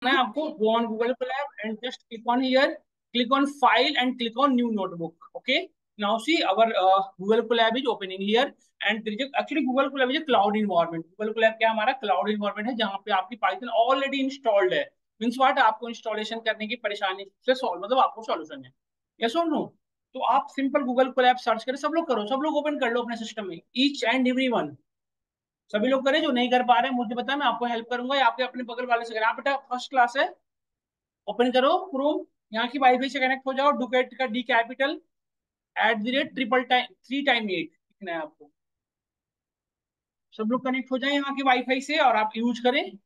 है आपको, go on Google Colab and just click on here, click on file and click on new notebook. Okay, now see our Google Colab is opening here. And actually Google Colab is cloud environment. Google Colab क्या हमारा cloud environment है, जहाँ पे आपकी Python already installed है. Means what, आपको installation करने की परेशानी से सॉल्व, मतलब आपको सॉल्यूशन है. यस और नो? तो आप सिंपल गूगल कोलैब सर्च करें, सब लोग करो, सब लोग ओपन कर लो अपने सिस्टम में, ईच एंड एवरी वन. सभी लोग करें, जो नहीं कर पा रहे हैं मुझे बता, मैं आपको हेल्प करूंगा, या आपके अपने बगल वाले से करें. आप बेटा फर्स्ट क्लास है, ओपन करो क्रोम, यहाँ की वाईफाई से कनेक्ट हो जाओ. डुकेट का D capital @ triple time 3 time 8 लिखना है आपको. सब लोग कनेक्ट हो जाए यहाँ की वाईफाई से और आप यूज करें.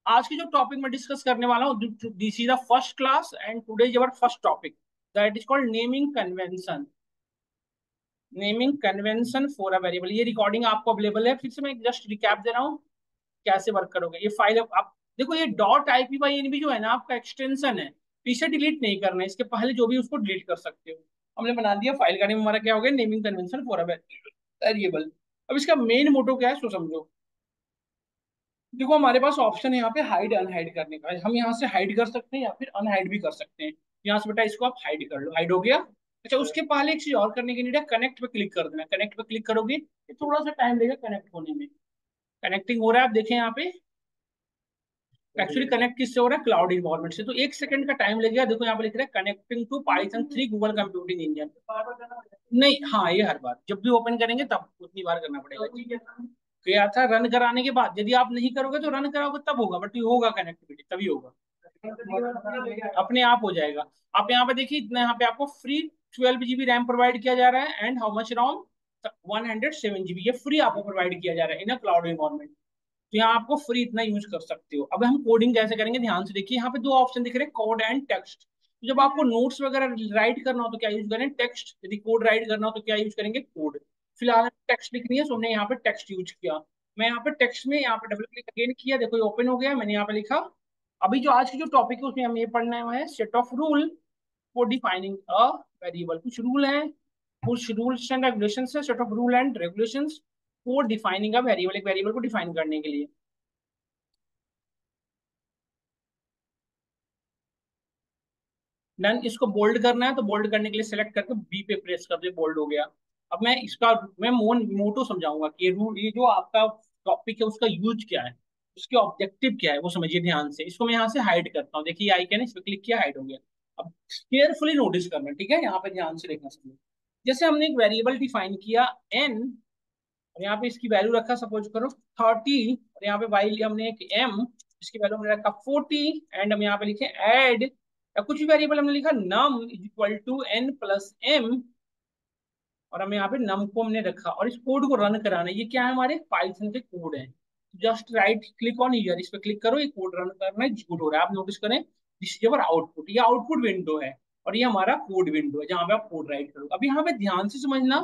आज की जो टॉपिक मैं डिस्कस करने वाला हूँ, this is the first class and today is our first topic, that is called naming convention. Naming convention for a variable. ये रिकॉर्डिंग आपको अवेलेबल है, फिर से मैं जस्ट रिकैप दे रहा हूँ कैसे वर्क करोगे. ये फाइल आप देखो, ये डॉट IPYNB जो है ना आपका एक्सटेंशन है, पीछे डिलीट नहीं करना है, इसके पहले जो भी उसको डिलीट कर सकते हो. हमने बना दिया. फाइल का नेम हमारा क्या हो गया, naming convention for a variable. अब इसका मेन मोटो क्या है सो समझो. देखो हमारे पास ऑप्शन है यहाँ पे हाइड अनहाइड करने का. हम यहाँ से हाइड कर सकते हैं या फिर अनहाइड भी कर सकते हैं. यहाँ से बेटा इसको आप हाइड कर लो, हाइड हो गया. अच्छा, उसके पहले एक चीज और करने की नीड है, कनेक्ट पे क्लिक कर देना. कनेक्ट पे क्लिक करोगे ये थोड़ा सा टाइम लेगा कनेक्ट होने में. कनेक्टिंग हो रहा है, आप देखें यहाँ पे. एक्चुअली कनेक्ट किससे हो रहा है, क्लाउड इन्वायरमेंट से. तो 1 सेकंड का टाइम लगेगा. देखो यहाँ पे लिख रहा है connecting to Python 3 Google computing engine. नहीं, हाँ, ये हर बार जब भी ओपन करेंगे तब उतनी बार करना पड़ेगा. किया था रन कराने के बाद, यदि आप नहीं करोगे तो रन कराओगे तब होगा, बट ये होगा कनेक्टिविटी तभी होगा, अपने आप हो जाएगा. आप यहाँ पे देखिए, इतना यहाँ पे आपको फ्री 12 GB रैम प्रोवाइड किया जा रहा है and how much ROM, 107 GB. ये फ्री आपको प्रोवाइड किया जा रहा है इन क्लाउड इन्वायरमेंट. तो यहाँ आपको फ्री इतना यूज कर सकते हो. अब हम कोडिंग कैसे करेंगे, ध्यान से देखिए. यहाँ पे दो ऑप्शन दिख रहे हैं, कोड एंड टेक्स्ट. तो जब आपको नोट्स वगैरह राइट करना हो तो क्या यूज करें, टेक्स्ट. यदि कोड राइट करना हो तो क्या यूज करेंगे, कोड. फिलहाल टेक्स्ट लिखनी है, तो हमने यहाँ पे टेक्स्ट यूज किया. मैं यहाँ पे टेक्स्ट में यहाँ पे डबल क्लिक अगेन किया, देखो ये ओपन हो गया. मैंने यहाँ पे लिखा. अभी जो आज की जो टॉपिक है उसमें हम ये पढ़ना है set of rule for defining a variable. कुछ रूल है, कुछ रूल्स एंड रेगुलेशन है, set of rule and regulation for defining a variable, एक वेरिएबल को डिफाइन करने के लिए. डन. इसको बोल्ड करना है तो बोल्ड करने के लिए सेलेक्ट करके बी पे प्रेस कर दे, बोल्ड हो गया. अब मैं इसका मैं मोटो समझाऊंगा कि रूल, ये जो आपका टॉपिक है उसका यूज क्या है, उसके ऑब्जेक्टिव क्या है, वो समझिए ध्यान से. इसको मैं यहाँ से हाइड करता हूँ. देखिए आइकन है, इस पर क्लिक किया, हाइड हो गया. अब केयरफुली नोटिस करना, ठीक है, यहाँ पे ध्यान से देखना समझिए. जैसे हमने एक वेरिएबल डिफाइन किया एन, और यहाँ पे इसकी वैल्यू रखा सपोज करो 30, और यहाँ पे वाई हमने एक एम, इसकी वैल्यू हमने रखा 40. एंड हम यहाँ पे लिखे एड, या कुछ भी वेरिएबल हमने लिखा नम इज इक्वल टू n+m, और हमें यहाँ पे नम को हमने रखा, और इस कोड को रन कराना है. ये क्या है, हमारे पाइथन के कोड है. Just right click on year, इस पे क्लिक करो, ये कोड रन करना है, एग्जीक्यूट हो रहा है. आप नोटिस करें दिस इज अवर आउटपुट. ये आउटपुट विंडो है और ये हमारा कोड विंडो है जहाँ पे आप कोड राइट करोगे. अभी यहाँ पे ध्यान से समझना,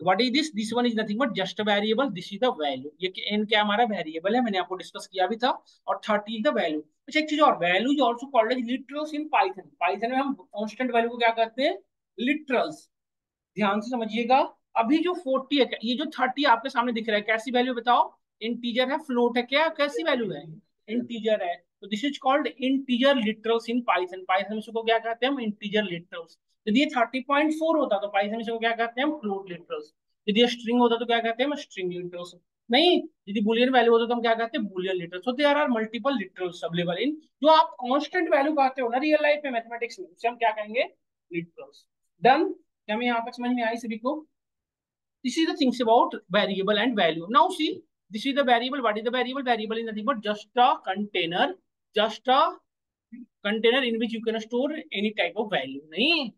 what is this, this one is nothing but just a variable, this is the value. ये एन क्या हमारा वेरिएबल है, मैंने आपको डिस्कस किया भी था. और 30 इज द वैल्यू. अच्छा, एक चीज और, value is also called as literals in Python. Python में हम कांस्टेंट वैल्यू को क्या कहते हैं, लिटरल्स. ध्यान से समझिएगा. अभी जो 40 है, ये जो 30 आपके सामने दिख रहा है, कैसी वैल्यू बताओ, इंटीजर है, फ्लोट है, क्या कैसी वैल्यू है, इंटीजर है. तो this is called integer literals in Python. Python में इसको क्या कहते हैं हम, इंटीजर लिटरल्स. यदि ये 30.4 होता तो पाइथन में इसको क्या कहते हैं हम, फ्लोट लिटरल्स. यदि ये स्ट्रिंग होता तो क्या कहते हैं हम, स्ट्रिंग लिटरल्स. नहीं, यदि बुलियन वैल्यू होता तो हम क्या कहते हैं, बुलियन लिटरल्स. तो there are multiple literals available in, जो आप कांस्टेंट वैल्यू कहते हो ना रियल लाइफ में, मैथमेटिक्स में, उसे हम क्या कहेंगे, लिटरल्स. डन. क्या हमें यहाँ पर समझ में आई सभी को? This is the things about variable and value. Now see, this is the variable. What is the variable? Variable is nothing but just a container in which you can store any type of value. नहीं.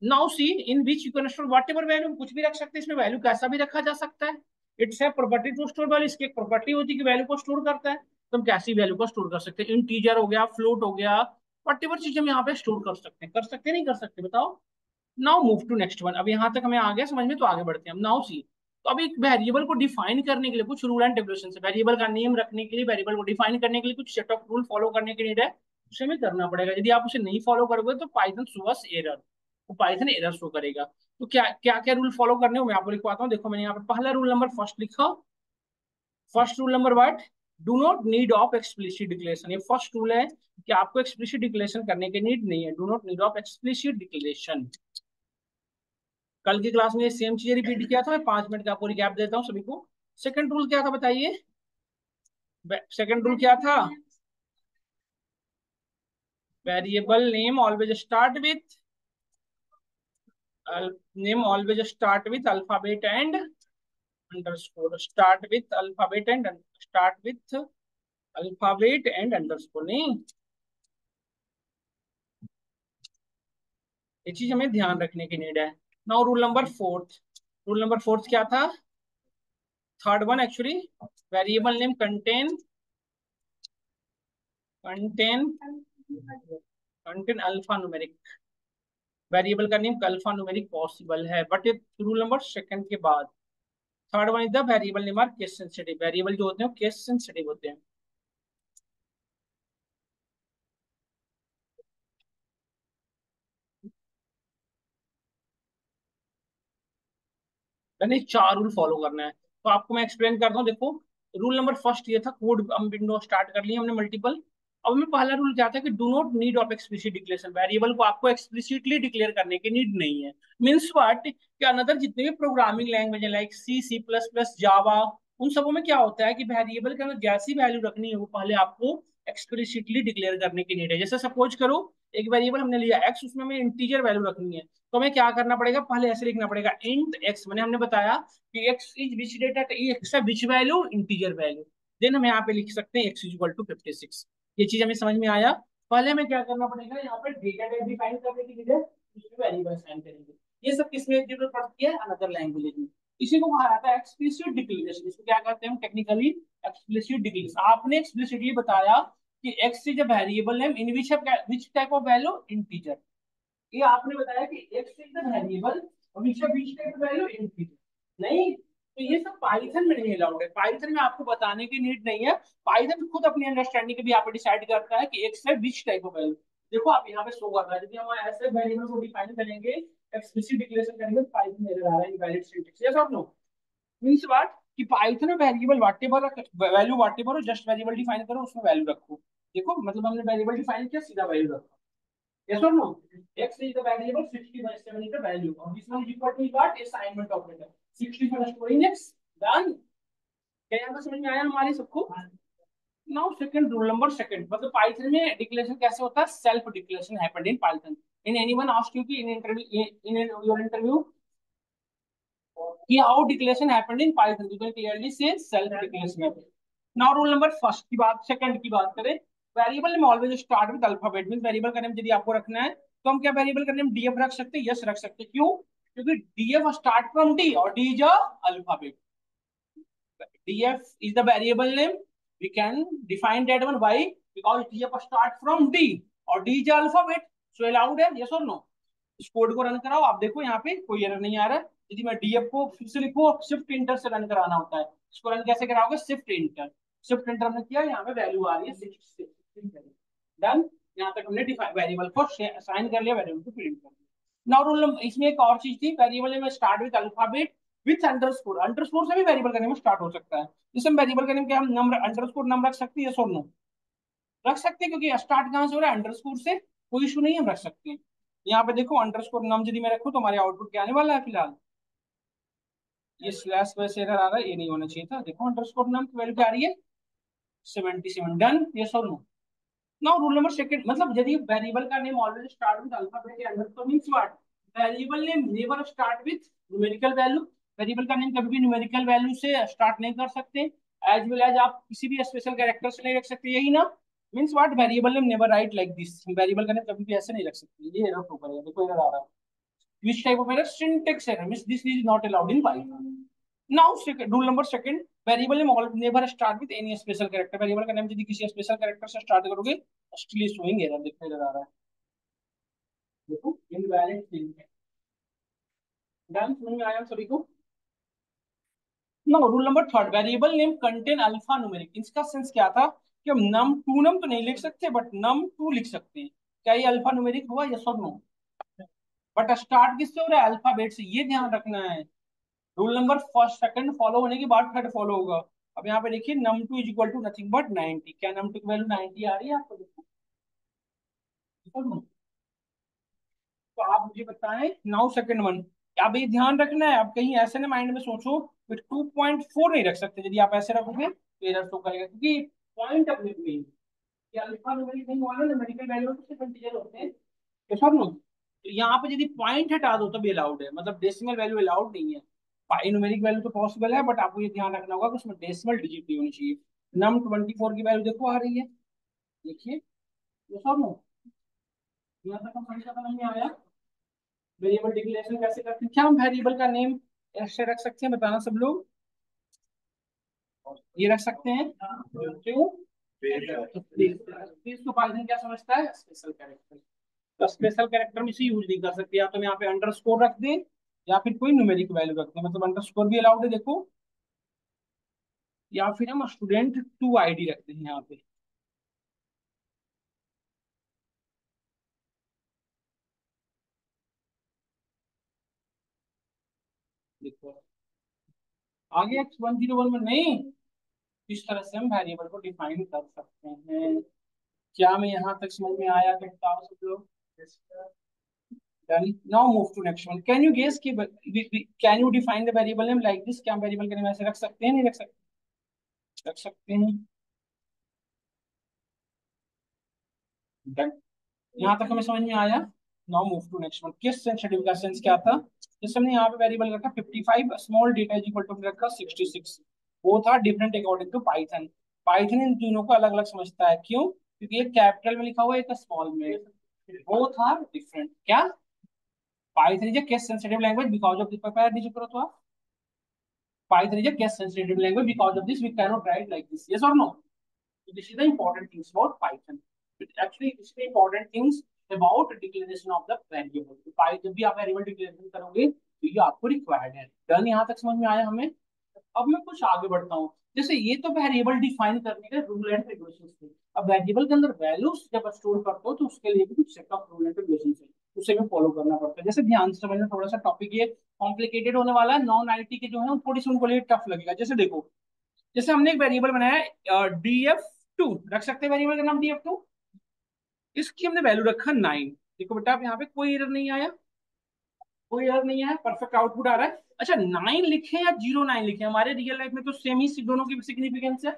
Now see, in which you can store whatever value. कुछ भी रख सकते हैं इसमें, value कैसा भी रखा जा सकता है. इट्स है प्रॉपर्टी टू स्टोर वैल्यू. इसकी एक प्रॉपर्टी होती है कि वैल्यू को स्टोर करता है. तो हम कैसी वैल्यू को स्टोर कर सकते हैं, इंटीजर हो गया, फ्लोट हो गया, वट चीज हम यहाँ पे स्टोर कर सकते हैं नहीं कर सकते, बताओ. Now move to next one. अब यहाँ तक हमें आ गया समझ में, तो आगे बढ़ते हैं हम. नाउ सी, तो अभी एक वेरिएबल को डिफाइन करने के लिए कुछ रूल एंड रेगुलेशन है. वेरिएबल का नेम रखने के लिए, वेरिएबल को डिफाइन करने के लिए कुछ सेट ऑफ रूल फॉलो करने की नीड है. उसे हमें करना पड़ेगा. यदि आप उसे नहीं फॉलो करोगे तो पाइथन शो अस एरर, तो पाइथन एरर शो करेगा. तो क्या क्या क्या रूल फॉलो करने हो मैं आपको लिखवाता हूँ. देखो मैंने यहाँ पे पहला रूल नंबर फर्स्ट लिखा. First rule number what, do not need of explicit declaration, ये फर्स्ट रूल है कि आपको एक्सप्लिसिट डिक्लेरेशन करने की नीड नहीं है। Do not need of explicit declaration. कल की क्लास में सेम चीज रिपीट किया था, मैं 5 मिनट का आपको रिकैप देता हूँ सभी को। सेकंड रूल क्या था बताइए? सेकंड रूल क्या था? Variable name always start with alphabet and underscore. Start with alphabet and underscore. नहीं, ये चीज हमें ध्यान रखने की नीड है। नाउ रूल नंबर फोर्थ क्या था? Third one actually. Variable name contain contain alphanumeric. Variable का नेम अल्फा न्यूमेरिक पॉसिबल है, बट ये रूल नंबर सेकंड के बाद। Third one is the variable name are case sensitive. Variable जो होते हैं केस सेंसिटिव होते हैं। यानी 4 रूल फॉलो करना है, तो आपको मैं एक्सप्लेन करता हूँ। देखो, रूल नंबर फर्स्ट ये था, कोड हम विंडो स्टार्ट कर ली हमने मल्टीपल। अब हमें पहला रूल क्या था कि do not need of explicit declaration. Variable को आपको एक्सप्लिसिटली डिक्लेयर करने की नीड नहीं है। मीन्स व्हाट कि अनदर जितने भी प्रोग्रामिंग लैंग्वेज है लाइक C++, जावा, उन सबों में क्या होता है कि वेरिएबल के अंदर जैसी वैल्यू रखनी है वो पहले आपको एक्सप्लिसिटली डिक्लेयर करने की नीड है। जैसे सपोज करो एक वेरिएबल हमने लिया x, उसमें हमें इंटीजर वैल्यू रखनी है, तो हमें क्या करना पड़ेगा? पहले ऐसे लिखना पड़ेगा इंट x। मैंने हमने बताया कि x is which data, x है which value, integer value. Then हम यहाँ पे लिख सकते हैं x इज इक्वल टू 56। ये चीज हमें समझ में आया। पहले हमें क्या करना पड़ेगा? यहाँ पे डेटा टाइप डिफाइन करने के लिए उसमें वेरिएबल असाइन करेंगे। ये सब किसमें जरूरत पड़ती है? अनदर लैंग्वेज में। इसी को कहा जाता है एक्सप्लिसिट डिक्लेरेशन। इसको क्या कहते हैं हम टेक्निकली? Explicit declaration. आपने एक्सप्लिसिटली बताया कि x is a variable name in which type of value, integer. ये आपने बताया कि x is the variable which type value, integer. नहीं, तो ये सब पाइथन में नहीं अलाउड है। पाइथन में आपको बताने की नीड नहीं है। पाइथन खुद अपनी अंडरस्टैंडिंग के भी यहाँ पे डिसाइड करता है कि x है विच टाइप ऑफ वैल्यू। देखो आप यहाँ पे शो कर रहा है, यदि हम ऐसे वेरिएबल को डिफाइन करेंगे, एक्सप्लिसिट डिक्लेरेशन करेंगे, तो पाइथन एरर आ रहा है, इनवैलिड सिंटैक्स। यस और नो? मींस व्हाट कि पाइथन में वेरिएबल व्हाटएवर वैल्यू व्हाटएवर हो, जस्ट वेरिएबल डिफाइन करो, उसमें वैल्यू रखो। देखो मतलब हमने वेरिएबल डिफाइन किया, सीधा वैल्यू रखो। Yes or no? X is the variable, 60/7 is the value. And this one is equal to what? Assignment operator. 60 for storing X. Done. क्या यहाँ पे समझ में आया हमारे सबको? Now second rule number second, मतलब पाइथन में डिक्लेरेशन कैसे होता है? Self declaration happened in Python. In anyone asked you कि in interview, in your interview कि how declaration happened in Python, you can clearly say self declaration happened. Now rule number first की बात, second की बात करें, variable name always start with alphabet. Means variable का name यदि आपको रखना है तो हम क्या वेरिएबल का नेम डीएफ रख सकते हैं? यस रख सकते हैं। क्यों? क्योंकि डीएफ स्टार्ट फ्रॉम डी और D is a alphabet. df is the variable name, we can define that one. Why? Because df start from d और d is the alphabet, so allowed है। yes or no? इस code को run कराओ, आप देखो यहाँ पे कोई एरर नहीं आ रहा है। यदि मैं df को फिर से लिखूं, शिफ्ट इंटर से रन कराना होता है। इसको रन कैसे कराओगे? Shift inter. शिफ्ट इंटर हमने किया, यहाँ पे वैल्यू आ रही है 66। डन। यहाँ तक हमने वेरिएबल को असाइन कर लिया, वेरिएबल को प्रिंट कर लिया। नाउ रूल इसमें एक और चीज थी, वेरिएबल में start with alphabet with underscore. Underscore से भी वेरिएबल का नेम स्टार्ट हो सकता है। जैसे हम वेरिएबल का नेम क्या हम नंबर अंडरस्कोर नंबर रख सकते हैं? यस और नो? रख सकते हैं, क्योंकि स्टार्ट कहाँ से हो रहा है? अंडरस्कोर से। कोई इशू नहीं है, हम रख सकते हैं। यहाँ पे देखो अंडरस्कोर नाम यदि मैं रखूँ तो हमारे आउटपुट क्या आने वाला है फिलहाल? ये स्लैश वैसे एरर आ रहा है, ये नहीं होना चाहिए था। देखो अंडरस्कोर नाम की वैल्यू क्या आ रही है? 77। डन। यस और no? Now rule number second, मतलब यदि वेरिएबल का name always start with alphabet या underscore, means what? Variable name never start with numerical value. Variable का नेम कभी भी न्यूमेरिकल वैल्यू से स्टार्ट नहीं कर सकते। एज वेल एज आप किसी भी स्पेशल कैरेक्टर से नहीं रख सकते, यही ना? Means what? Variable name never write like this. Variable का नेम कभी भी ऐसे नहीं रख सकते। ये एरर शो करेगा, देखो एरर आ रहा है। Which type of error? Syntax error. Means this is not allowed in Python. Now, rule number second, variable name never start with any special character. Variable का नाम यदि किसी स्पेशल कैरेक्टर से start करोगे, still showing error, देखो error आ रहा है। देखो invalid syntax। डन। समझ में आया सभी को? No rule number third, variable name contain alphanumeric. इसका सेंस क्या था कि हम नम टू नम तो नहीं लिख सकते, बट नम टू लिख सकते हैं। क्या ये अल्फा न्यूमेरिक हुआ? यस और नो? बट स्टार्ट किससे हो रहा है? अल्फाबेट से, ये ध्यान रखना है। Rule number first second follow होने के बाद थर्ड फॉलो होगा। अब यहाँ पे देखिए num2 is equal to nothing but 90। क्या num2 की वैल्यू 90 आ रही है आपको? देखो तो आप मुझे बताएं नाउ सेकंड वन। आप ये ध्यान रखना है, आप कहीं ऐसे ना माइंड में सोचो कि 2.4 नहीं रख सकते। यदि आप ऐसे रखोगे तो एरर शो करेगा, क्योंकि पॉइंट अपने में ये अल्फा न्यूमेरिक नहीं हुआ ना, न्यूमेरिकल वैल्यू तो सिर्फ इंटीजर होते हैं। तो सब लोग तो यहाँ पे यदि पॉइंट हटा दो तब अलाउड है, मतलब डेसिमल वैल्यू अलाउड नहीं है। न्यूमेरिक वैल्यू तो पॉसिबल है, बट आपको ये ध्यान रखना होगा कि उसमें डेसिमल डिजिट नहीं होनी चाहिए। num24 की वैल्यू देखो आ रही है, देखिए। तो सब लोग यहाँ तक हम समझ में आया। वेरिएबल डिक्लेरेशन कैसे करते हैं? क्या हम वेरिएबल का नेम ऐसे रख सकते हैं? बताना सब लोग। ये रख सकते हैं क्यों? इसको पाइथन क्या समझता है? Special character. तो स्पेशल कैरेक्टर में इसे यूज नहीं कर सकते, या तो हम यहाँ पे अंडरस्कोर रख दें या फिर कोई न्यूमेरिक वैल्यू रख दें, मतलब अंडरस्कोर भी अलाउड है देखो, या फिर हम स्टूडेंट 2 ID रखते हैं यहाँ पे। देखो आगे x101 में नहीं, इस तरह से हम वेरिएबल को डिफाइन कर सकते हैं। क्या मैं यहाँ तक समझ में आया? तो बताओ सब लोग। Done. Now move to next one. Can you guess कि can you define the variable name like this? क्या हम वेरिएबल का नाम ऐसे रख सकते हैं? नहीं रख सकते? रख सकते हैं। Done. यहाँ तक हमें समझ में आया। Now move to next one. Case sensitive का सेंस क्या था? जैसे हमने यहाँ पे वेरिएबल रखा 55, small data is equal to रखा 66। वो था different according to Python. Python इन दोनों को अलग अलग समझता है, क्यों? क्योंकि एक कैपिटल में लिखा हुआ है, एक स्मॉल में। वो था डिफरेंट। क्या? Python is a case sensitive language because of this. Prepare दीजिए करो तो आप। Python is a case sensitive language. Because of this, we cannot write like this. Yes or no? So this is the important things about Python. It actually, this is the important things about declaration of the variable. तो जब भी आप variable declaration करोगे तो ये आपको required है। Done. यहाँ तक समझ में आया हमें? अब मैं कुछ आगे बढ़ता हूँ। जैसे ये तो वेरिएबल डिफाइन करने के रूल एंड रेगुलेशन थे। अब वेरिएबल के अंदर वैल्यूज जब स्टोर करते हो तो उसके लिए भी कुछ set of rule and regulation है, उसे भी फॉलो करना पड़ता है। जैसे ध्यान से समझना, थोड़ा सा टॉपिक ये कॉम्प्लिकेटेड होने वाला है। नॉन आईटी के जो है थोड़ी सी उनको लिए टफ लगेगा। जैसे देखो, जैसे हमने एक वेरिएबल बनाया df2, रख सकते हैं वेरिएबल का नाम df2। इसकी हमने वैल्यू रखा 9। देखो बेटा, अब यहाँ पे कोई एरर नहीं आया, कोई एरर नहीं है, परफेक्ट आउटपुट आ रहा है। अच्छा, 9 लिखे या 09 लिखे, हमारे रियल लाइफ में तो सेम ही दोनों की सिग्निफिकेंस है।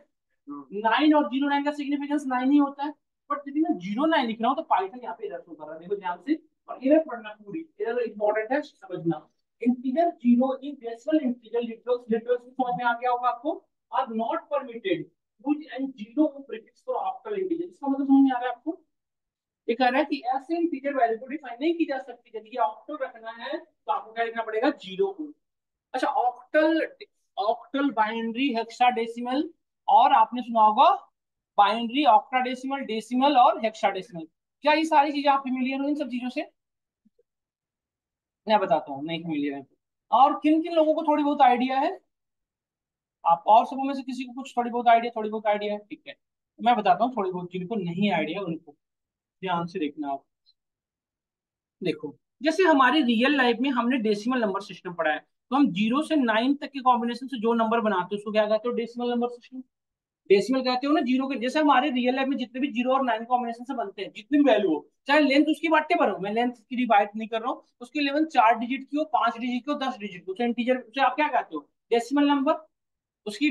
9 और 09 का सिग्निफिकेंस 9 ही होता है। बट यदि मैं 09 लिख रहा हूँ तो पाइथन यहाँ पे एरर शो कर रहा है, देखो ध्यान से। और एरर पढ़ना, पूरी एरर इंपॉर्टेंट है समझना। Integer zero in decimal integer literals, literals समझ में आ गया होगा आपको। Are not permitted use and zero prefix for octal integer. इसका मतलब समझ में आ रहा है आपको? ये कह रहा है कि ऐसे इंटीजर वैल्यू को डिफाइन नहीं की जा सकती। यदि ऑक्टल रखना है तो आपको क्या लिखना पड़ेगा? जीरो को। अच्छा, ऑक्टल, ऑक्टल बाइनरी हेक्साडेसिमल, और आपने सुना होगा बाइनरी ऑक्टाडेसिमल, डेसिमल और हेक्साडेसिमल। क्या ये सारी चीजें आप फेमिलियर हो इन सब चीजों से? मैं बताता हूँ, नहीं फेमिलियर है। और किन किन लोगों को थोड़ी बहुत आइडिया है? आप और सबों में से किसी को कुछ थोड़ी बहुत आइडिया, थोड़ी बहुत आइडिया है? ठीक है, मैं बताता हूँ थोड़ी बहुत। जिनको नहीं आइडिया उनको ध्यान से देखना आप। देखो, जैसे हमारी रियल लाइफ में हमने डेसिमल नंबर सिस्टम पढ़ा है, तो हम 0 से 9 तक के कॉम्बिनेशन से जो नंबर बनाते हैं उसको क्या कहते हो? Decimal number system. डेसिमल कहते हो ना जीरो के। जैसे हमारे रियल लाइफ में जितने भी 0 और 9 कॉम्बिनेशन से बनते हैं, जितनी भी वैल्यू हो, चाहे लेंथ उसकी वाटे पर हो, मैं लेंथ की डिवाइड नहीं कर रहा हूँ, उसकी लेवल 4 डिजिट की हो, 5 डिजिट की हो, 10 डिजिट की, उसे इंटीजर, उसे आप क्या कहते हो? Decimal number. उसकी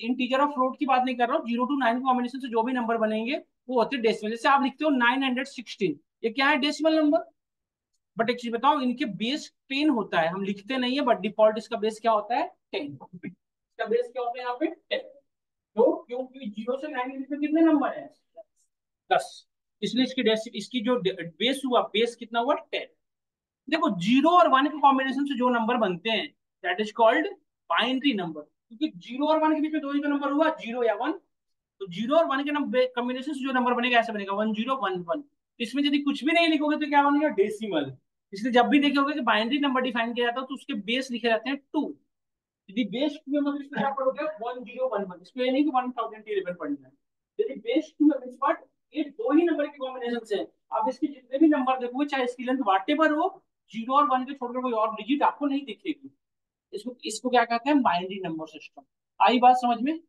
इंटीजर और फ्लोट की बात नहीं कर रहा हूँ, 0 to 9 कॉम्बिनेशन से जो भी नंबर बनेंगे वो होते हैं डेसिमल। जैसे आप लिखते हो 916, ये क्या है? Decimal number. बट एक चीज बताओ, इनके बेस 10 होता है, हम लिखते नहीं है, बट डिफॉल्ट इसका बेस क्या होता है? 10। इसका बेस क्या होता है यहाँ पे? 10। तो क्योंकि 0 से 9 में कितने नंबर है? 10। इसलिए इसकी जो बेस हुआ, बेस कितना हुआ? 10। देखो, 0 और 1 के कॉम्बिनेशन से जो नंबर बनते हैं that is called binary number. क्योंकि 0 और 1 के बीच में दो ही तो नंबर हुआ, 0 या 1। तो 0 और 1 के नंबर कॉम्बिनेशन से जो नंबर बनेगा ऐसे बनेगा 1011। इसमें यदि कुछ भी नहीं लिखोगे तो क्या बनेगा? डेसिमल। इसलिए जब भी देखोगे कि बाइनरी नंबर डिफाइन किया जाता है तो उसके बेस लिखे जाते हैं 2। यदि बेस 2 है मतलब इसमें क्या पढ़ोगे? 1011। इसको ये नहीं कि 1011 पढ़ना है। यदि बेस 2 है मींस व्हाट? ये दो ही नंबर के कॉम्बिनेशन से। अब इसके जितने भी नंबर देखोगे, चाहे इसकी लेंथ वाटेवर हो, 0 और 1 के छोड़कर कोई और डिजिट आपको नहीं दिखेगी। इसको इसको क्या कहते हैं? Binary number system. आई बात समझ में?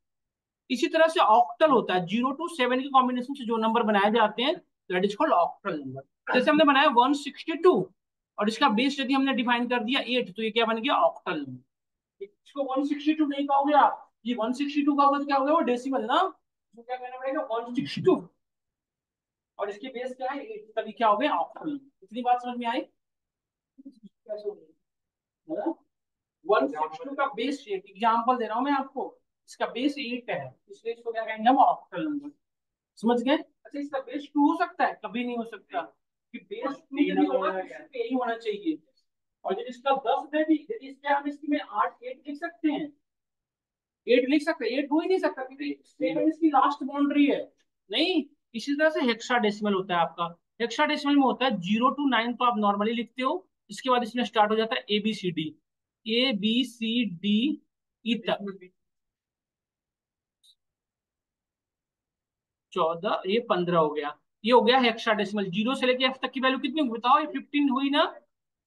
इसी तरह से ऑक्टल होता है, 0 to 7 के कॉम्बिनेशन से जो नंबर बनाए जाते हैं that is called octal number. जैसे हमने बनाया 162 और इसका बेस यदि हमने डिफाइन कर दिया 8, तो ये क्या बन गया? Octal number. इसको 162 नहीं कहोगे आप, ये 162 का होगा तो क्या होगा? वो डेसिमल ना, तो क्या कहना पड़ेगा? 162, और इसके बेस क्या है? 8, तभी क्या हो गया? Octal number. इतनी बात समझ में आई? कैसे हो गई? 162 का बेस 8, एग्जाम्पल दे रहा हूं मैं आपको, इसका बेस 8 है, इसलिए इसको क्या कहेंगे हम? Octal number. समझ गए? अच्छा, इसका बेस 2 हो सकता है? कभी नहीं हो सकता, कि बेस 2 यदि होगा तो सिर्फ यही होना चाहिए। और यदि इसका 10 है भी, यदि इसके हम इसमें 8 लिख सकते हैं, 8 लिख सकते हैं, 8 हो ही नहीं सकता क्योंकि 7 इसकी लास्ट बाउंड्री है। नहीं, इसी तरह से हेक्साडेसिमल होता है आपका। हेक्साडेसिमल में होता है 0 to 9, तो आप नॉर्मली लिखते हो, इसके बाद इसमें स्टार्ट हो जाता है ABCD, ABCD तक। 14, ये 15 हो गया। ये हो गया हेक्साडेसिमल। 0 से लेके F तक की वैल्यू कितनी होगी बताओ? ये 15 हुई ना,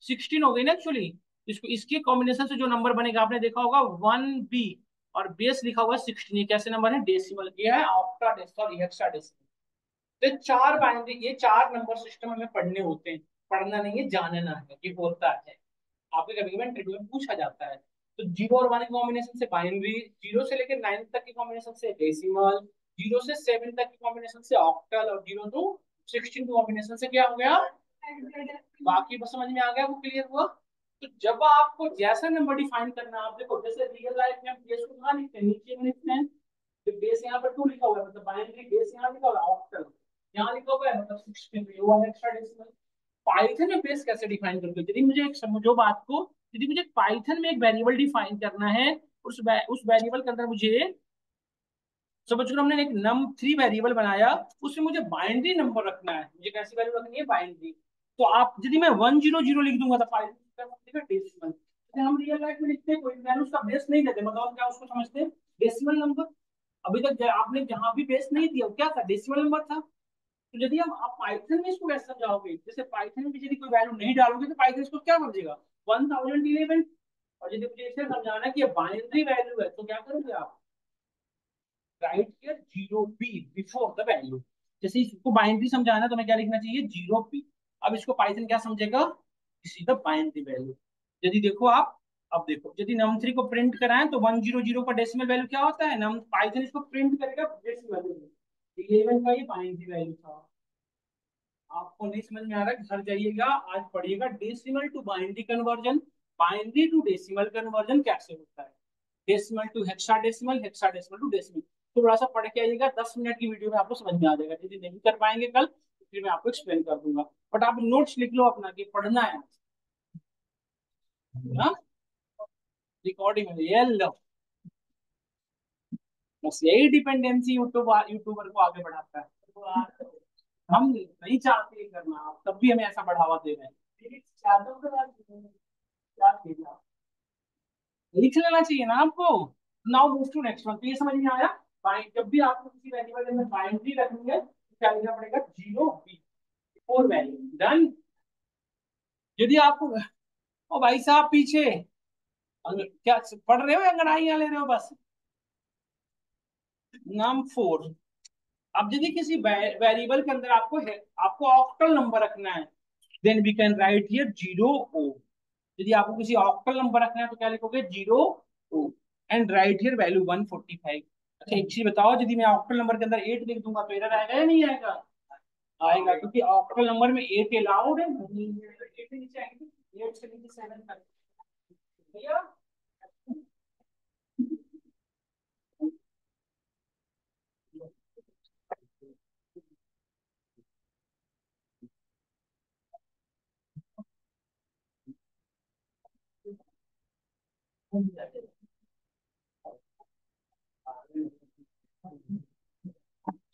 16 हो गई ना एक्चुअली। इसको इसके कॉम्बिनेशन से जो नंबर बनेगा आपने देखा होगा 1B, और बेस लिखा हुआ है 16। ये कैसे नंबर है? डेसिमल। ये है ऑक्टा सॉरी हेक्साडेसिमल। तो चार बाइनरी, ये चार नंबर सिस्टम हमें पढ़ने होते हैं। पढ़ना नहीं है, जानना है कि होता है। आपके कभी कभी इंटरव्यू में पूछा जाता है। तो 0 और 1 के कॉम्बिनेशन से बाइनरी, 0 से लेकर 9 तक के कॉम्बिनेशन से डेसिमल, 0 से 7 तक के कॉम्बिनेशन से ऑक्टल, और 0 to 16 के कॉम्बिनेशन से क्या हो गया? बाकी बस समझ में आ गया? वो क्लियर हुआ? तो जब आपको जैसा नंबर डिफाइन करना है, आप देखो जैसे रियल लाइफ में हम बेस को कहाँ लिखते हैं? नीचे में लिखते हैं। तो बेस यहाँ पर 2 लिखा हुआ है, मतलब बाइनरी बेस यहाँ लिखा हुआ है, ऑक्टल यहाँ लिखा हुआ है, मतलब 16, ये हुआ एक्स्ट्रा डेसिमल। पाइथन में बेस कैसे डिफाइन करते हो? यदि मुझे एक समझो बात को, यदि मुझे पाइथन में एक वेरिएबल डिफाइन करना है, उस वेरिएबल के अंदर मुझे, समझ लो हमने एक num3 वेरिएबल बनाया, उसमें मुझे बाइनरी नंबर रखना है, मुझे कैसी वैल्यू रखनी है? बाइनरी। तो आप यदि मैं 100 लिख दूंगा तो पाइथन डेसिमल। हम रियल लाइफ में लिखते हैं कोई वैल्यू उसका बेस नहीं देते, मतलब हम क्या उसको समझते हैं? Decimal number. अभी तक आपने जहां भी बेस नहीं दिया वो क्या था? डेसिमल नंबर था। तो यदि हम आप पाइथन में इसको कैसे समझाओगे? जैसे पाइथन में भी यदि कोई वैल्यू नहीं डालोगे तो पाइथन इसको क्या समझेगा? 1011। और यदि मुझे इसे समझाना है कि ये बाइनरी वैल्यू है तो क्या करोगे आप? Right here 0B before the value. जैसे इसको बाइनरी समझाना है तो हमें क्या लिखना चाहिए? 0B। अब इसको पाइथन क्या समझेगा? इसी द बाइनरी वैल्यू। यदि देखो आप, अब देखो यदि num3 को प्रिंट कराएं तो 100 का डेसिमल वैल्यू क्या होता है? नम पाइथन इसको प्रिंट करेगा डेसिमल वैल्यू। 11 का ये बाइनरी वैल्यू था। आपको नहीं समझ में आ रहा है, घर जाइएगा आज पढ़िएगा decimal to binary conversion, binary to decimal conversion कैसे होता है, decimal to hexadecimal, hexadecimal to decimal. थोड़ा सा पढ़ के आइएगा, 10 मिनट की वीडियो में आपको समझ में आ जाएगा। यदि नहीं कर पाएंगे कल तो फिर मैं आपको एक्सप्लेन कर दूंगा, बट आप नोट्स लिख लो अपना कि पढ़ना है ना। रिकॉर्डिंग है ये लो, बस यही डिपेंडेंसी यूट्यूबर को आगे बढ़ाता है। हम नहीं चाहते ये करना, आप तब भी हमें ऐसा बढ़ावा दे रहे हैं। क्या लिख लेना चाहिए ना आपको। Now move to next one. तो ये समझ में आया? जब भी आपको किसी वेरिएबल के अंदर बाइनरी रखनी है तो क्या लिखना पड़ेगा? 0B four value. डन। यदि आपको, ओ भाई साहब पीछे क्या पढ़ रहे हो या अंगड़ाइयां ले रहे हो बस? num4। अब यदि किसी वेरिएबल के अंदर आपको ऑक्टल नंबर रखना है, then we can write here 0O। यदि आपको किसी ऑक्टल नंबर रखना है तो क्या लिखोगे? 0O, and right here value 145। अच्छा एक चीज बताओ, यदि मैं ऑक्टल नंबर के अंदर 8 लिख दूंगा तो एरर आएगा या नहीं आएगा? आएगा, क्योंकि ऑक्टल नंबर में 8 अलाउड है, 8 से नीचे आएंगे, 8 से नीचे 7 तक। भैया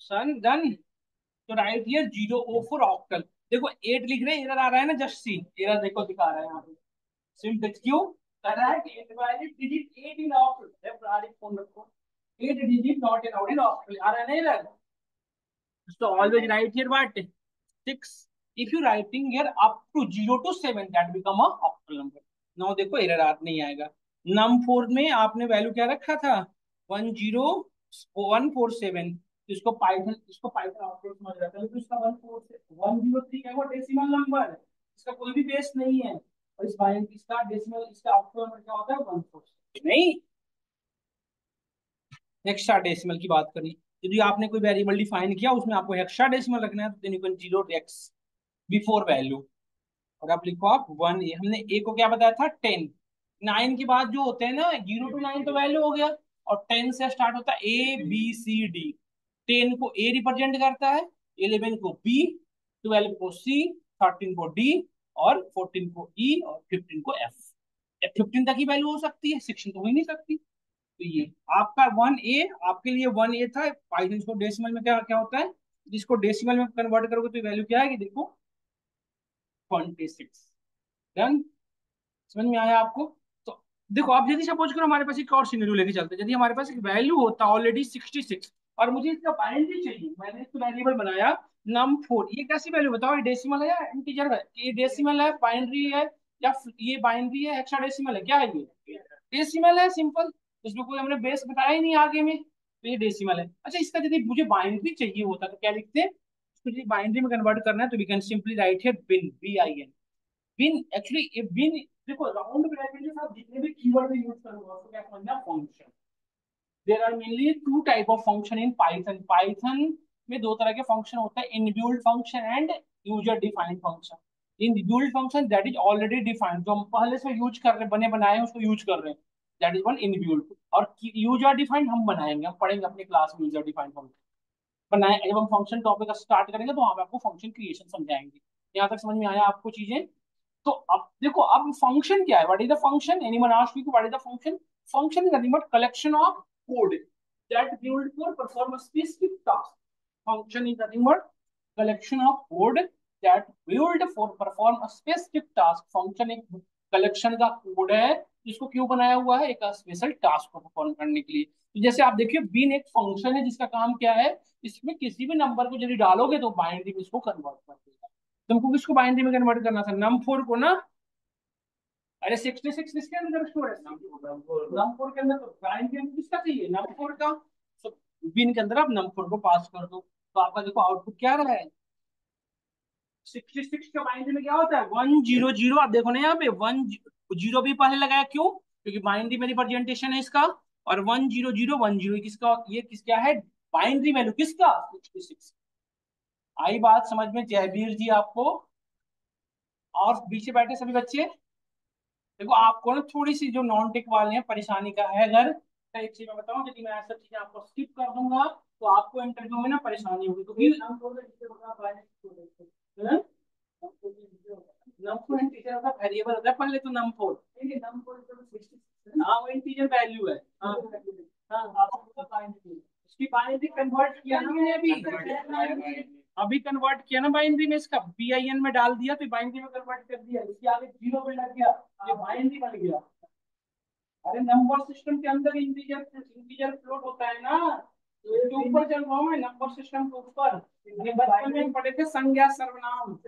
सन डन। तो right here 0O for octal. देखो 8 लिख रहे हैं, एरर आ रहा है ना, जस्ट सी एरर देखो दिखा रहा है यहाँ पे। सिंटेक्स क्यों कर रहा है कि 8 digit 8 in octal, left phone रखो, 8 digit not allowed in octal आ रहा है ना error. So always write here what? 6. If you writing here up to 0 to 7, that become a octal number. Now देखो एरर नहीं आएगा। num4 में आपने वैल्यू क्या रखा था? 10.147। इसको पाइथन आउटपुट समझ रहा था, लेकिन इसका 103 क्या है, वो डेसिमल नंबर है, इसका कोई भी बेस नहीं है। और इस बाइंड इसका डेसिमल, इसका आउटपुट नंबर क्या होता है, 147 नहीं, हेक्साडेसिमल की बात करी। यदि आपने कोई वेरिएबल डिफाइन किया, उसमें आपको हेक्साडेसिमल रखना है, तो then you can 0x before value. और आप लिखो आप 1 ए, हमने ए को क्या बताया था, 10। 9 के बाद जो होते हैं ना, 0 to 9 तो वैल्यू हो गया, और 10 से स्टार्ट होता है ABCD। 10 को ए रिप्रेजेंट करता है, 11 को बी, 12 को सी, 13 को डी, और 14 को ई, और 15 को एफ। 15 तक ही वैल्यू हो सकती है, 16 तो हो ही नहीं सकती। तो ये आपका 1 ए, आपके लिए 1 ए था। पाइथन को डेसिमल में क्या क्या होता है, जिसको डेसिमल में कन्वर्ट करोगे तो वैल्यू क्या आएगी, देखो 26। डन, समझ में आया आपको। तो देखो, आप यदि सपोज करो हमारे पास एक और सिनेरियो लेके चलते हैं, यदि हमारे पास एक वैल्यू होता ऑलरेडी 66, और मुझे इसका बाइनरी चाहिए, मैंने इसको वेरिएबल बनाया num4। ये कैसी वैल्यू बताओ, ये डेसिमल है या इंटीजर है, ये डेसिमल है, बाइनरी है, या ये बाइनरी है, हेक्साडेसिमल है, क्या है ये, डेसिमल है, सिंपल। इसमें कोई हमने बेस बताया ही नहीं आगे में, तो ये डेसिमल है। अच्छा, इसका यदि मुझे बाइनरी चाहिए होता तो क्या लिखते हैं, इसको यदि बाइनरी में कन्वर्ट करना है तो we can simply write here bin, BIN। Bin actually ये बिन, देखो राउंड ब्रैकेट के साथ जितने भी कीवर्ड में यूज करूंगा उसको क्या समझना, function. There are mainly two type of function in Python. Python में दो तरह के फंक्शन होते हैं, inbuilt function and user defined function. Inbuilt function that is already defined, जो हम पहले से यूज कर रहे हैं, बने बनाए हैं, उसको यूज कर रहे हैं, दैट इज वन इनबिल्ट। और यूजर डिफाइंड हम बनाएंगे, हम पढ़ेंगे अपने क्लास में यूजर डिफाइंड फंक्शन बनाए, जब हम फंक्शन टॉपिक स्टार्ट करेंगे तो वहां पे आपको फंक्शन क्रिएशन समझाएंगे। यहाँ तक समझ में आया आपको चीजें। तो अब देखो, अब फंक्शन क्या है, what is the function, anyone ask you what is the function. Function is nothing but collection of code that used for perform a specific task. Function is nothing but collection of code that used for perform a specific task. Function एक collection का code है जिसको क्यों बनाया हुआ है, एक special task को परफॉर्म करने के लिए। तो जैसे आप देखिए, बीन एक फंक्शन है जिसका काम क्या है, इसमें किसी भी नंबर को यदि डालोगे तो बाइनरी में इसको कन्वर्ट कर देगा। तुमको किसको बाइनरी में कन्वर्ट करना था, num4 को ना। अरे 66 किसके अंदर स्टोर है, num4 के अंदर। तो बाइनरी में किसका चाहिए, num4 का। तो बिन के अंदर आप num4 को पास कर दो, तो आपका देखो आउटपुट क्या रहा है, 66 का बाइनरी में क्या होता है, 100। आप देखो ना यहाँ पे 10 भी पहले लगाया, क्यों, क्योंकि बाइनरी में रिप्रेजेंटेशन है इसका। और 10010 किसका, ये किसका है, बाइनरी वैल्यू किसका, 66। आई बात समझ में जयवीर जी आपको, और पीछे बैठे सभी बच्चे। देखो आपको ना थोड़ी सी जो नॉन टेक वाले हैं परेशानी का है, अगर तो एक चीज मैं बताऊं, यदि मैं ऐसा चीजें आपको स्किप कर दूंगा तो आपको इंटरव्यू में ना परेशानी होगी, क्योंकि नम4 इंटीजर होता है, वेरिएबल होता है पहले तो num4। हाँ, वो इंटीजर वैल्यू है। हाँ हाँ, आपको बाइनरी, इसकी बाइनरी कन्वर्ट किया ना मैंने अभी कन्वर्ट किया ना बाइनरी में, इसका BIN में डाल दिया तो बाइनरी में कन्वर्ट कर दिया, इसके आगे जीरो पे लग गया, ये बाइनरी बन गया। अरे नंबर सिस्टम के अंदर इंटीजर इंटीजर फ्लोट होता है ना, तो इसके ऊपर चल रहा हूँ मैं, नंबर सिस्टम के ऊपर। ये बचपन में हम पढ़े थे संज्ञा सर्वनाम,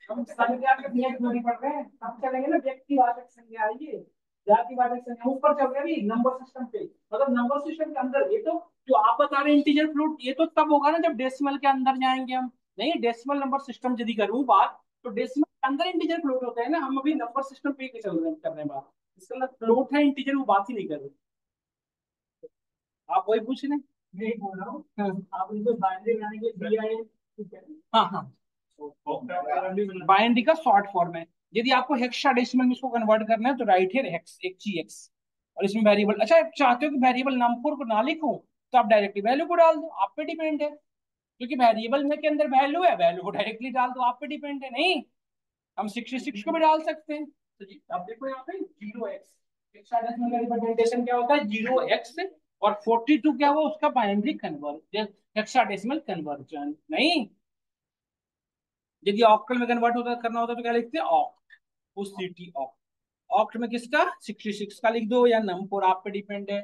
हम संज्ञा के भेद थोड़ी पढ़ रहे हैं, अब चलेंगे ना व्यक्तिवाचक संज्ञा, ये जातिवाचक संज्ञा ऊपर चल रहे हैं नंबर सिस्टम पे। मतलब नंबर सिस्टम के अंदर ये तो, जो आप बता रहे हैं इंटीजर फ्लोट, ये तो तब होगा ना जब डेसिमल के अंदर जाएंगे हम। नहीं, डेसिमल नंबर सिस्टम यदि करूँ बात, तो डेसिमल के अंदर इंटीजर फ्लोट होता है ना, हम अभी नंबर सिस्टम पे चल रहे हैं, कर रहे हैं बात। इसका मतलब फ्लोट है इंटीजर, वो बात ही नहीं कर रहे। आप वही पूछ रहे हैं, यही बोल रहा हूँ। हाँ, आप इनको बाइनरी बनाने के लिए हाँ हाँ, बाइनरी का शॉर्ट फॉर्म है। यदि आपको हेक्साडेसिमल में इसको कन्वर्ट करना है तो राइट हियर हेक्स, एक GX। और इसमें वेरिएबल, अच्छा आप चाहते हो कि वेरिएबल num4 को ना लिखो, तो आप डायरेक्टली वैल्यू को डाल दो, आप पे डिपेंड है, क्योंकि वेरिएबल में के अंदर वैल्यू है, वैल्यू को डायरेक्टली डाल दो, आप पे डिपेंड है। नहीं, हम 66 को भी डाल सकते हैं। तो जी अब देखो यहाँ पे 0x, हेक्साडेसिमल का रिप्रेजेंटेशन क्या होता है, 0x। और 42 क्या हुआ, उसका बाइनरी कन्वर्जन, हेक्साडेसिमल कन्वर्जन। नहीं, यदि ऑक्टल में कन्वर्ट होता करना होता तो क्या लिखते हैं, ऑक्ट, उस सिटी ऑक्ट। ऑक्ट में किसका, 66 का लिख दो, या num4 आप पे डिपेंड है।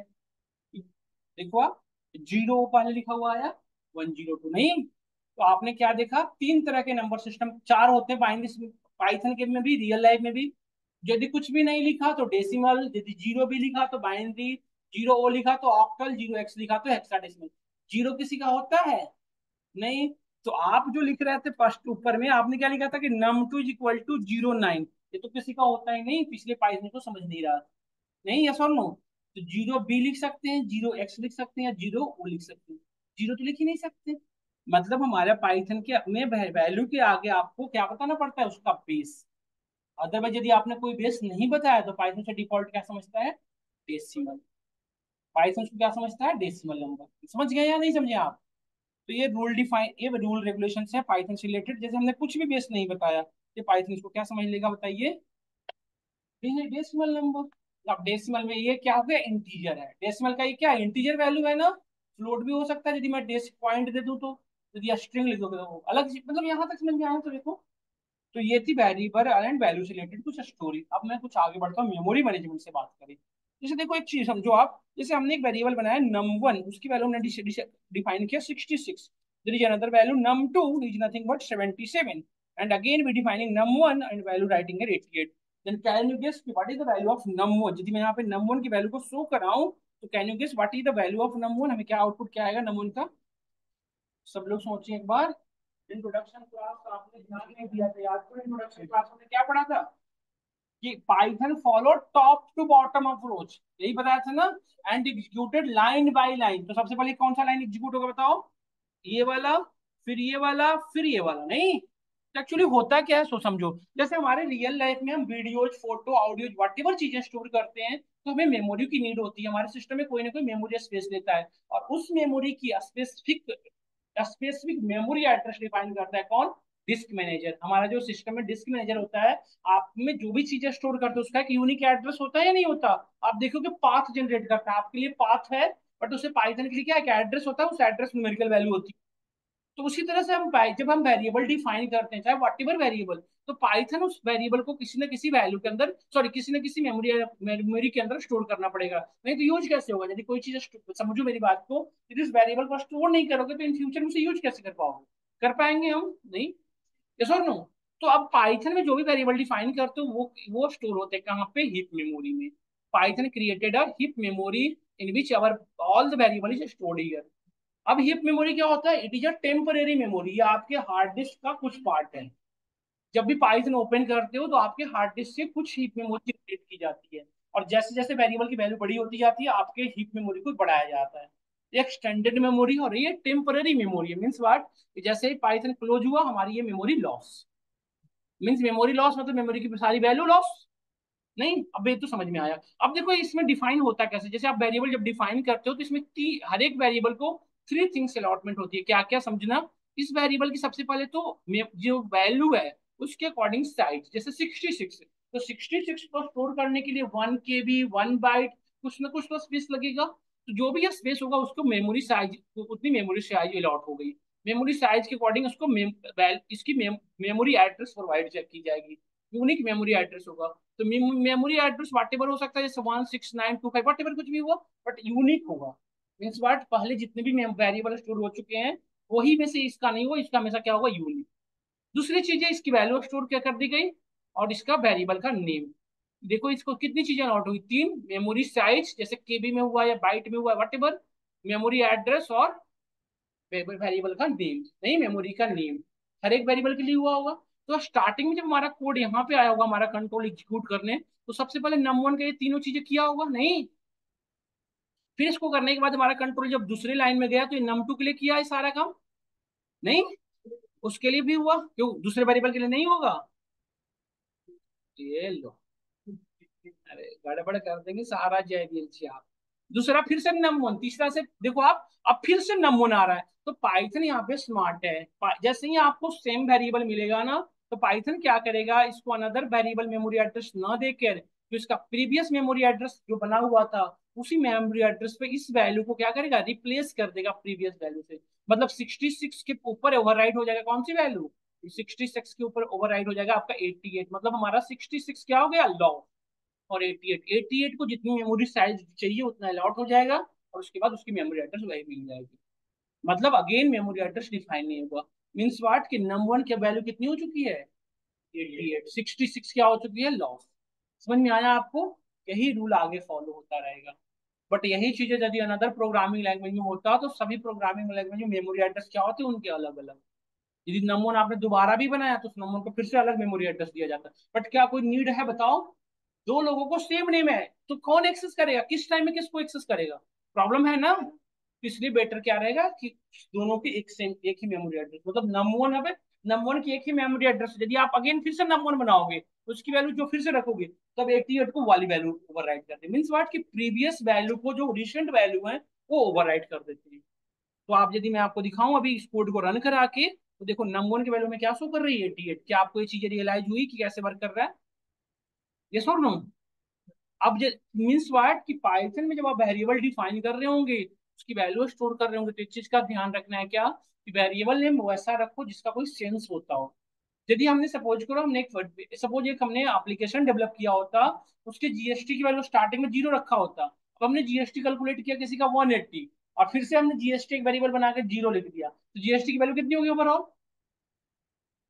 देखो आप, जीरो पहले लिखा हुआ है, 102 नहीं। तो आपने क्या देखा, तीन तरह के नंबर सिस्टम, चार होते हैं बाइनरी, पाइथन के में भी, रियल लाइफ में भी। यदि कुछ भी नहीं लिखा तो डेसिमल, यदि जीरो भी लिखा तो बाइनरी, जीरो ओ लिखा तो ऑक्टल, जीरो एक्स लिखा तो हेक्साडेसिमल। जीरो किसी का होता है? नहीं। तो आप जो लिख रहे थे फर्स्ट ऊपर में, आपने क्या लिखा था कि num2 इज इक्वल टू 09। ये तो किसी का होता ही नहीं, पिछले पाइथन को समझ नहीं रहा। नहीं, यस और नो? तो जीरो बी लिख सकते हैं, जीरो एक्स लिख सकते हैं, या जीरो ओ लिख सकते हैं। जीरो तो लिख ही नहीं सकते। मतलब हमारे पाइथन के में वैल्यू के आगे आपको क्या बताना पड़ता है? उसका बेस। अदरवाइज यदि आपने कोई बेस नहीं बताया तो पाइथन से डिफॉल्ट क्या समझता है? डेसिमल। पाइथन को क्या समझता है? Decimal number. समझ गए या नहीं समझे आप? तो ये रूल डिफाइन, ये रूल रेगुलेशन है पाइथन से रिलेटेड। जैसे हमने कुछ भी बेस नहीं बताया, ये पाइथन इसको क्या समझ लेगा बताइए? ये डेसिमल नंबर। अब डेसिमल में ये क्या हो गया? इंटीजर है। डेसिमल का ये क्या है? इंटीजर वैल्यू है ना। फ्लोट भी हो सकता है यदि मैं डेस पॉइंट दे दूं तो। यदि स्ट्रिंग लिखोगे तो अलग मतलब यहाँ तक समझ में आया तो देखो। तो ये थी वेरिएबल एंड वैल्यू से रिलेटेड कुछ स्टोरी। अब मैं कुछ आगे बढ़ता हूँ, मेमोरी मैनेजमेंट से बात करें। जैसे देखो एक चीज समझो आप, जैसे हमने एक वेरिएबल बनाया num1, उसकी वैल्यू हमने डिफाइन किया 66। There is another value num2 is nothing but 77, and again we defining num1 and value writing है 88। Then can you guess what is the value of num1? यदि मैं यहाँ पे num1 की वैल्यू को शो कराऊं तो can you guess what is the value of num1? हमें क्या आउटपुट क्या आएगा num1 का? सब लोग सोचिए एक बार। इंट्रोडक्शन क्लास आपने ध्यान नहीं दिया था, याद करो इंट्रोडक्शन क्लास में क्या पढ़ा था? कि Python follow top to bottom approach, यही बताया था ना। And executed line by line. तो सबसे पहले कौन सा लाइन एग्जीक्यूट होगा बताओ? ये वाला, फिर ये वाला, फिर ये वाला। नहीं, एक्चुअली होता क्या है सो समझो। जैसे हमारे रियल लाइफ में हम videos, photo, audio, what ever चीजें स्टोर करते हैं, तो हमें मेमोरी की नीड होती है। हमारे सिस्टम में कोई ना कोई मेमोरी स्पेस लेता है, और उस मेमोरी की specific specific memory address define करता है कौन? Disk manager. हमारा जो सिस्टम में डिस्क मैनेजर होता है, आप में जो भी चीजें स्टोर करते हो उसका एक यूनिक एड्रेस होता है या नहीं होता? आप देखो कि पाथ जनरेट करता है, आपके लिए पाथ है, बट उसे पाइथन के लिए क्या एक एड्रेस होता है, उस एड्रेस न्यूमेरिकल वैल्यू होती है। तो उसी तरह से हम जब हम वेरिएबल डिफाइन करते हैं, चाहे वट एवर वेरिएबल, तो पाइथन उस वेरिएबल को किसी न किसी वैल्यू के अंदर, सॉरी किसी न किसी मेमोरी मेमोरी के अंदर स्टोर करना पड़ेगा। नहीं तो यूज कैसे होगा? यदि कोई चीज समझो मेरी बात को, यदि इस वेरिएबल को स्टोर नहीं करोगे तो इन फ्यूचर में उसे यूज कैसे कर पाओगे? कर पाएंगे हम? नहीं। यस और नो? तो अब पाइथन में जो भी वेरिएबल डिफाइन करते हो वो स्टोर होते हैं कहाँ पे? हीप मेमोरी में। Python created a heap memory in which our all the variable is stored here. अब हीप मेमोरी क्या होता है? It is a temporary memory. ये आपके हार्ड डिस्क का कुछ पार्ट है। जब भी पाइथन ओपन करते हो तो आपके हार्ड डिस्क से कुछ हीप मेमोरी क्रिएट की जाती है, और जैसे जैसे वेरिएबल की वैल्यू बड़ी होती जाती है आपके हीप मेमोरी को बढ़ाया जाता है। ये एक्सटेंडेड मेमोरी और ये टेम्परेरी मेमोरी है। Means what? जैसे ही पाइथन क्लोज हुआ हमारी ये memory loss. Means memory loss मतलब मेमोरी की सारी वैल्यू लॉस। नहीं, अब ये तो समझ में आया। अब देखो इसमें डिफाइन होता कैसे? जैसे आप वेरिएबल जब डिफाइन करते हो तो इसमें हर एक वेरिएबल को थ्री थिंग्स अलॉटमेंट होती है। क्या क्या समझना? इस वेरिएबल की सबसे पहले तो जो वैल्यू है उसके अकॉर्डिंग साइज, जैसे 66, तो 66 को स्टोर करने के लिए 1 KB 1 बाइट कुछ ना कुछ तो स्पेस लगेगा। तो जो भी ये स्पेस होगा उसको मेमोरी साइज, उतनी मेमोरी साइज अलॉट हो गई। मेमोरी साइज के अकॉर्डिंग उसको इसकी मेमोरी एड्रेस प्रोवाइड की जाएगी। यूनिक मेमोरी एड्रेस होगा। तो मेमोरी एड्रेस वाट एवर हो सकता है, जैसे 16925 वाट एवर कुछ भी हुआ, बट यूनिक होगा। मीन्स वाट पहले जितने भी वेरिएबल स्टोर हो चुके हैं वही में से इसका नहीं होगा, इसका हमेशा क्या होगा? यूनिक। दूसरी चीज है इसकी वैल्यू स्टोर क्या कर दी गई, और इसका वेरिएबल का नेम। देखो इसको कितनी चीजें नोट हुई? तीन। मेमोरी साइज जैसे केबी में हुआ या बाइट में हुआ वट एवर, मेमोरी एड्रेस, और वेरिएबल का नेम। नहीं, मेमोरी का नेम हर एक वेरिएबल के लिए हुआ होगा। तो स्टार्टिंग में जब हमारा कोड यहाँ पे आया होगा हमारा कंट्रोल एग्जीक्यूट करने, तो सबसे पहले num1 का ये तीनों चीजें किया होगा? नहीं। फिर इसको करने के बाद हमारा कंट्रोल जब दूसरे लाइन में गया तो ये num2 के लिए किया है सारा काम? नहीं, उसके लिए भी हुआ, क्यों दूसरे वेरिएबल के लिए नहीं होगा? ये लो, अरे गड़बड़ कर देंगे सारा JDLC आप। दूसरा फिर से नम वन, तीसरा से देखो आप, अब फिर से नम वन आ रहा है। तो पाइथन यहाँ पे स्मार्ट है। जैसे ही आपको सेम वेरिएबल मिलेगा ना, तो पाइथन क्या करेगा? इसको अनदर वेरिएबल मेमोरी एड्रेस ना देकर, जो इसका प्रीवियस मेमोरी एड्रेस जो बना हुआ था उसी मेमोरी एड्रेस पे इस वैल्यू को क्या करेगा? रिप्लेस कर देगा प्रीवियस वैल्यू से। मतलब 66 के ऊपर ओवरराइड हो जाएगा कौन सी वैल्यू? 66 के ऊपर ओवरराइड हो जाएगा आपका 88। मतलब हमारा 66 क्या हो गया? लॉ। और 88 को जितनी मेमोरी साइज चाहिए उतना अलॉट हो जाएगा, और उसके बाद उसकी मेमोरी एड्रेस वही मिल जाएगी। मतलब अगेन मेमोरी एड्रेस डिफाइन नहीं होगा। मीन्स वाट कि num1 की वैल्यू कितनी हो चुकी है? 88। 66 क्या हो चुकी है? लॉस। समझ में आया आपको? यही रूल आगे फॉलो होता रहेगा। बट यही चीजें यदि अनदर प्रोग्रामिंग लैंग्वेज में होता तो सभी प्रोग्रामिंग लैंग्वेज में मेमोरी एड्रेस क्या होते हैं उनके अलग अलग। यदि नमोन आपने दोबारा भी बनाया तो उस नमोन को फिर से अलग मेमोरी एड्रेस दिया जाता है। बट क्या कोई नीड है बताओ? दो लोगों को सेम नेम है तो कौन एक्सेस करेगा, किस टाइम में किसको एक्सेस करेगा? प्रॉब्लम है ना। तो इसलिए बेटर क्या रहेगा कि दोनों की एक सेम एक ही मेमोरी एड्रेस, मतलब नम 1 है, नम 1 की एक ही मेमोरी एड्रेस। यदि आप अगेन फिर से नम 1 बनाओगे तो उसकी वैल्यू जो फिर से रखोगे तब 88 को वाली वैल्यू ओवरराइट कर दे। मीन्स व्हाट कि प्रीवियस वैल्यू को जो रिसेंट वैल्यू है वो ओवरराइट कर देते हैं। तो आप यदि मैं आपको दिखाऊं अभी इस कोड को रन करा के तो देखो नम 1 की वैल्यू में क्या शो कर रही है 88। क्या आपको ये चीज रियलाइज हुई कि कैसे वर्क कर रहा है? यस और नो? अब मीन्स व्हाट कि पाइथन में जब आप वेरिएबल डिफाइन कर रहे होंगे उसकी वैल्यू स्टोर कर रहे होंगे तो एक चीज का ध्यान रखना है क्या कि वेरिएबल नेम वैसा रखो जिसका कोई सेंस होता हो। यदि हमने सपोज करो हमने एक सपोज एक हमने एप्लीकेशन डेवलप किया होता, उसके जीएसटी की वैल्यू स्टार्टिंग में 0 रखा होता, अब हमने जीएसटी कैलकुलेट किया किसी का 180 और फिर से हमने जीएसटी एक वेरिएबल बना के 0 लिख दिया तो जीएसटी की वैल्यू कितनी होगी ओवरऑल?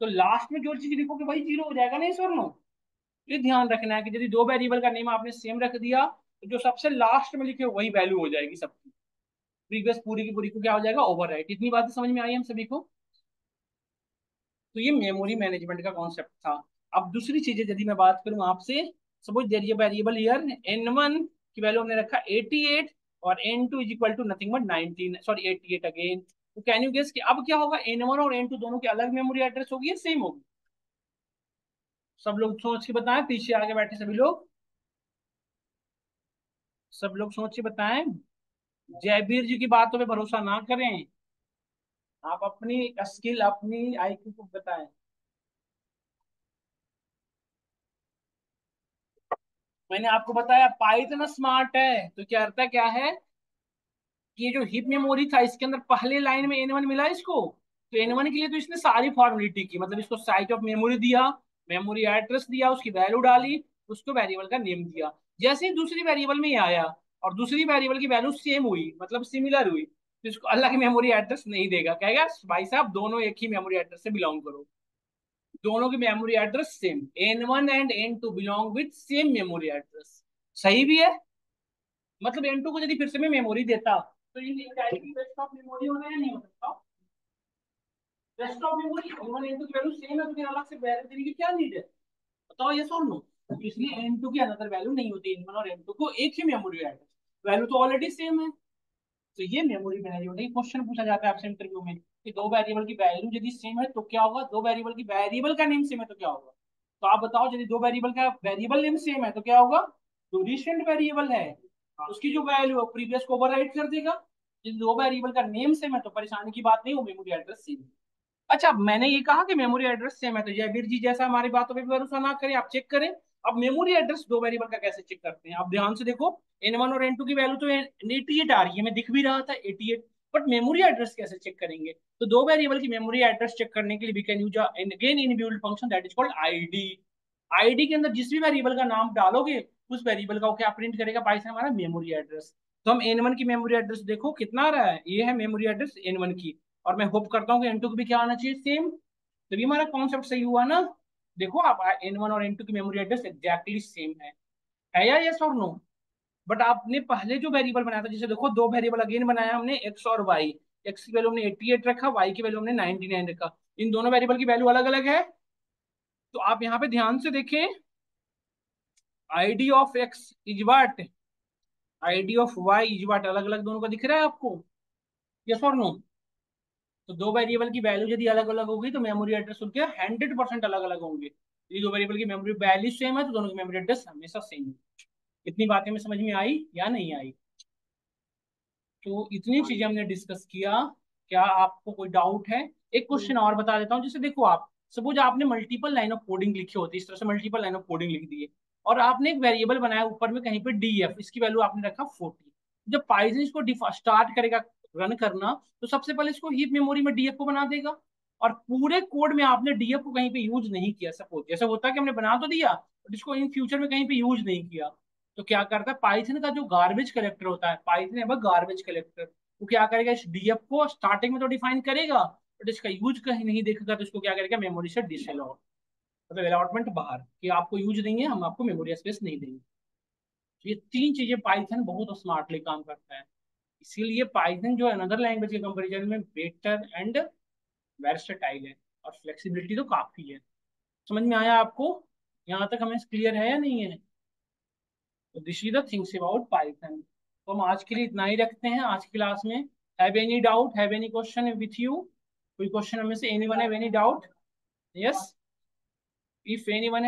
तो लास्ट में जो चीज लिखोगे वही 0 हो जाएगा ना, सर नो? ये ध्यान रखना है कि यदि दो वेरिएबल का नेम आपने सेम रख दिया तो जो सबसे लास्ट में लिखे वही वैल्यू हो जाएगी सबकी, प्रीवियस पूरी की पूरी को क्या हो जाएगा ओवरराइट। इतनी बातें समझ में आई हम सभी को? तो ये मेमोरी मैनेजमेंट का कॉन्सेप्ट था। अब दूसरी चीजें यदि मैं बात करूं आपसे, सपोज देयर ये वेरिएबल ईयर n1 की वैल्यू हमने रखा 88 और n2 is equal to nothing but 19 sorry 88 again. तो कैन यू गेस कि अब क्या होगा, n1 और n2 दोनों की अलग मेमोरी एड्रेस होगी या सेम होगी? सब लोग सोच के बताएं, पीछे आगे बैठे सभी लोग, सब लोग सोच के बताएं। जयवीर जी की बातों पे भरोसा ना करें, आप अपनी स्किल अपनी आईक्यू को बताएं। मैंने आपको बताया पाइथन स्मार्ट है तो क्या अर्थ है क्या है कि ये जो हिप मेमोरी था इसके अंदर पहले लाइन में n1 मिला इसको, तो n1 के लिए तो इसने सारी फॉर्मेलिटी की, मतलब इसको साइट ऑफ मेमोरी दिया, मेमोरी एड्रेस दिया, उसकी वैल्यू डाली, उसको वेरिएबल का नेम दिया। जैसे ही दूसरी वेरिएबल में ये आया और दूसरी वेरिएबल की वैल्यू सेम हुई मतलब सिमिलर हुई तो इसको अलग मेमोरी एड्रेस नहीं देगा, कहेगा भाई साहब दोनों एक ही मेमोरी एड्रेस से बिलोंग करो। दोनों की memory address same, n1 and n2 belong with same memory address. सही भी है। मतलब n2 को यदि फिर से मैं मेमोरी देता तो ये डायरेक्टली डेस्कटॉप मेमोरी होना या नहीं हो सकता? डेस्कटॉप मेमोरी n1 n2 की वैल्यू सेम है तो फिर अलग से वैल्यू देने की क्या नीड है? बताओ ये सॉल्व नो। इसलिए n2 की अनदर वैल्यू नहीं होती, n1 और n2 को एक ही मेमोरी एड्रेस, वैल्यू तो ऑलरेडी सेम है। तो ये मेमोरी मैनेजमेंट, एक क्वेश्चन पूछा जाता है आपसे इंटरव्यू में कि दो वेरिएबल की वैल्यू यदि सेम है तो क्या होगा, दो वेरिएबल की वेरिएबल का नेम सेम है तो क्या होगा? तो आप बताओ यदि दो वेरिएबल का वेरिएबल नेम सेम है तो क्या होगा? जो रिसेंट वेरिएबल है उसकी जो वैल्यू है प्रीवियस को ओवरराइट कर देगा। यदि दो वेरिएबल का नेम सेम है तो परेशानी की बात नहीं, वो मेमोरी एड्रेस सेम है। अच्छा मैंने ये कहा कि मेमोरी एड्रेस सेम है तो जयवीर जी जैसा हमारी बातों पे भी भरोसा ना करें, आप चेक करें। अब मेमोरी एड्रेस दो वेरिएबल का कैसे चेक करते हैं, आप ध्यान से देखो। n1 और n2 की वैल्यू तो 88 आ रही है, मैं दिख भी रहा था 88, बट मेमोरी एड्रेस कैसे चेक करेंगे? तो दो वेरिएबल की मेमोरी एड्रेस चेक करने के लिए we can use again inbuilt function that is called ID. ID के अंदर जिस भी वेरिएबल का नाम डालोगे उस वेरिएबल का वो क्या प्रिंट करेगा पाइथन, हमारा मेमोरी एड्रेस। तो हम n1 की मेमोरी एड्रेस देखो कितना आ रहा है, ये है मेमोरी एड्रेस n1 की, और मैं होप करता हूँ कि n2 की भी क्या आना चाहिए सेम। तो ये हमारा कॉन्सेप्ट सही हुआ ना। देखो आप n1 और n2 की मेमोरी एड्रेस एग्जैक्टली सेम है या यस और नो? बट आपने पहले जो वेरिएबल बनाया था, जैसे देखो दो वेरिएबल अगेन बनाया हमने एक्स और वाई, एक्स की वैल्यू हमने 88 रखा, वाई की वैल्यू हमने 99 रखा, इन दोनों वेरिएबल की वैल्यू अलग अलग है। तो आप यहाँ पे ध्यान से देखें, ID of X is what, ID of Y is what, अलग अलग दोनों का दिख रहा है आपको? यस और नो? तो दो वेरिएबल की वैल्यू यदि अलग अलग होगी तो मेमोरी एड्रेस उनके 100% अलग अलग होंगे। यदि दो वेरिएबल की मेमोरी वैल्यू सेम है तो दोनों की मेमोरी एड्रेस हमेशा सेम है। इतनी बातें में समझ में आई या नहीं आई? तो इतनी चीजें हमने डिस्कस किया। क्या आपको कोई डाउट है? एक क्वेश्चन और बता देता हूँ, जैसे देखो आप सपोज आपने मल्टीपल लाइन ऑफ कोडिंग लिखी होती है, इस तरह से मल्टीपल लाइन ऑफ कोडिंग लिख दी है और आपने एक वेरिएबल बनाया ऊपर में कहीं पे डीएफ, इसकी वैल्यू आपने रखा 40। जब पाइथन इसको स्टार्ट करेगा रन करना तो सबसे पहले इसको हीप मेमोरी में डीएफ को बना देगा, और पूरे कोड में आपने डीएफ को कहीं पे यूज नहीं किया, सपोज जैसे होता है कि हमने बना तो दिया बट इसको इन फ्यूचर में कहीं पे यूज नहीं किया, तो क्या करता है पाइथन का जो गार्बेज कलेक्टर होता है, पाइथन है गार्बेज कलेक्टर, वो क्या करेगा इस डीएफ को स्टार्टिंग में तो डिफाइन करेगा बट इसका यूज कहीं नहीं देखेगा तो इसको क्या करेगा मेमोरी से डिसअलॉट, मतलब अलॉटमेंट बाहर कि आपको यूज नहीं है हम आपको मेमोरी स्पेस नहीं देंगे। तो ये तीन चीजें पाइथन बहुत स्मार्टली काम करता है। इसीलिए पाइथन जो है अनदर लैंग्वेज के कंपैरिजन में बेटर एंड वेर्सटाइल है, और फ्लेक्सिबिलिटी तो काफी है। समझ में आया आपको? यहाँ तक हमें क्लियर है या नहीं है? तो this is the things about Python. तो हम आज के लिए इतना ही रखते हैं आज की क्लास में। Have any doubt, have any question with you? कोई क्वेश्चन हमें से anyone have any doubt? Yes, if anyone